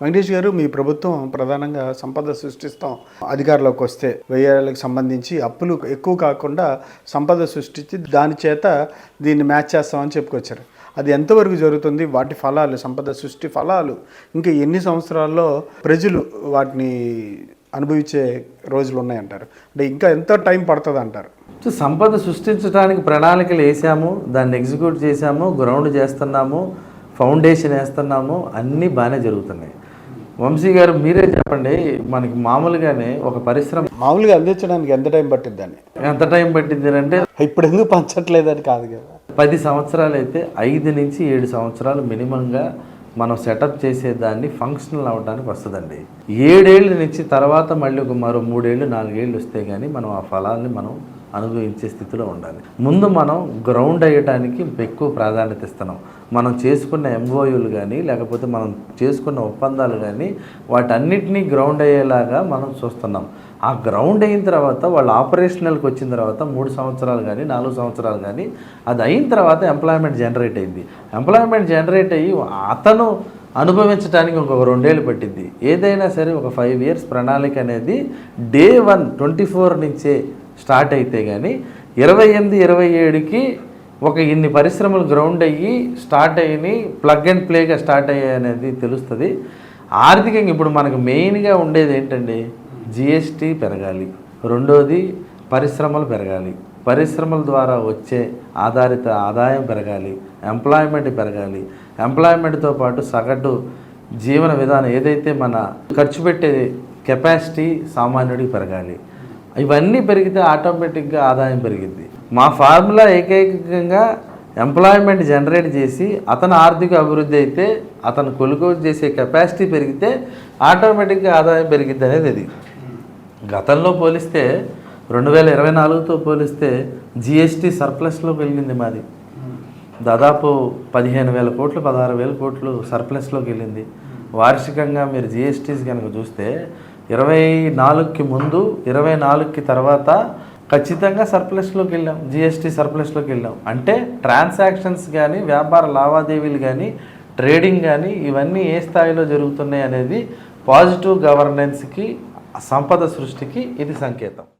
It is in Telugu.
వెంకటేష్ గారు, మీ ప్రభుత్వం ప్రధానంగా సంపద సృష్టిస్తాం అధికారంలోకి వస్తే 1000 ఏళ్ళకి సంబంధించి అప్పులు ఎక్కువ కాకుండా సంపద సృష్టించి దాని చేత దీన్ని మ్యాచ్ చేస్తామని చెప్పుకొచ్చారు. అది ఎంతవరకు జరుగుతుంది? వాటి ఫలాలు, సంపద సృష్టి ఫలాలు ఇంకా ఎన్ని సంవత్సరాల్లో ప్రజలు వాటిని అనుభవించే రోజులు ఉన్నాయంటారు? అంటే ఇంకా ఎంత టైం పడుతుంది అంటారు? సంపద సృష్టించడానికి ప్రణాళికలు వేసాము, దాన్ని ఎగ్జిక్యూట్ చేసాము, గ్రౌండ్ చేస్తున్నాము, ఫౌండేషన్ వేస్తున్నాము, అన్నీ బాగానే జరుగుతున్నాయి. వంశీ గారు మీరే చెప్పండి, మనకి మామూలుగానే ఒక పరిశ్రమ మామూలుగా అందించడానికి ఎంత టైం పట్టిద్ది అని? ఎంత టైం పట్టింది అంటే ఇప్పుడు ఎందుకు పంచట్లేదని కాదు కదా. 10 సంవత్సరాలు అయితే 5 నుంచి 7 సంవత్సరాలు మినిమంగా మనం సెటప్ చేసేదాన్ని ఫంక్షనల్ అవ్వడానికి వస్తుందండి. 7 ఏళ్ళ నుంచి తర్వాత మళ్ళీ ఒక మరో 3 ఏళ్ళు 4 ఏళ్ళు వస్తే కానీ మనం ఆ ఫలాల్ని మనం అనుభవించే స్థితిలో ఉండాలి. ముందు మనం గ్రౌండ్ అయ్యడానికి ఎక్కువ ప్రాధాన్యత ఇస్తున్నాం. మనం చేసుకున్న ఎంఓయూలు కానీ లేకపోతే మనం చేసుకున్న ఒప్పందాలు కానీ వాటన్నిటినీ గ్రౌండ్ అయ్యేలాగా మనం చూస్తున్నాం. ఆ గ్రౌండ్ అయిన తర్వాత వాళ్ళు ఆపరేషనల్కి వచ్చిన తర్వాత 3 సంవత్సరాలు కానీ 4 సంవత్సరాలు కానీ అది అయిన తర్వాత ఎంప్లాయ్మెంట్ జనరేట్ అయింది. ఎంప్లాయ్మెంట్ జనరేట్ అయ్యి అతను అనుభవించడానికి ఇంకొక 2 ఏళ్ళు పట్టింది. ఏదైనా సరే ఒక 5 ఇయర్స్ ప్రణాళిక అనేది డే 1 24 నుంచే స్టార్ట్ అయితే కానీ 28, 27కి ఒక ఇన్ని పరిశ్రమలు గ్రౌండ్ అయ్యి స్టార్ట్ అయ్యి ప్లగ్ అండ్ ప్లేగా స్టార్ట్ అయ్యాయి అనేది తెలుస్తుంది. ఆర్థికంగా ఇప్పుడు మనకు మెయిన్గా ఉండేది ఏంటండి, జిఎస్టీ పెరగాలి, రెండోది పరిశ్రమలు పెరగాలి, పరిశ్రమల ద్వారా వచ్చే ఆధారిత ఆదాయం పెరగాలి, ఎంప్లాయ్మెంట్ పెరగాలి, ఎంప్లాయ్మెంట్తో పాటు సగటు జీవన విధానం ఏదైతే మన ఖర్చు పెట్టే కెపాసిటీ సామాన్యుడికి పెరగాలి. ఇవన్నీ పెరిగితే ఆటోమేటిక్గా ఆదాయం పెరిగింది. మా ఫార్ములా ఏకైకంగా ఎంప్లాయ్మెంట్ జనరేట్ చేసి అతను ఆర్థిక అభివృద్ధి అయితే అతను కొనుగోలు చేసే కెపాసిటీ పెరిగితే ఆటోమేటిక్గా ఆదాయం పెరిగిద్ది అనేది ఇది. గతంలో పోలిస్తే 2024తో పోలిస్తే జిఎస్టీ సర్ప్లస్లో వెళ్ళింది మాది. దాదాపు 15,000 కోట్లు 16,000 కోట్లు సర్ప్లస్లోకి వెళ్ళింది. వార్షికంగా మీరు జిఎస్టీస్ కనుక చూస్తే 24కి ముందు 24కి తర్వాత ఖచ్చితంగా సర్ప్లస్లోకి వెళ్ళాం, జిఎస్టీ సర్ప్లస్లోకి వెళ్ళాం. అంటే ట్రాన్సాక్షన్స్ కానీ వ్యాపార లావాదేవీలు కానీ ట్రేడింగ్ కానీ ఇవన్నీ ఏ స్థాయిలో జరుగుతున్నాయి అనేది పాజిటివ్ గవర్నెన్స్కి సంపద సృష్టికి ఇది సంకేతం.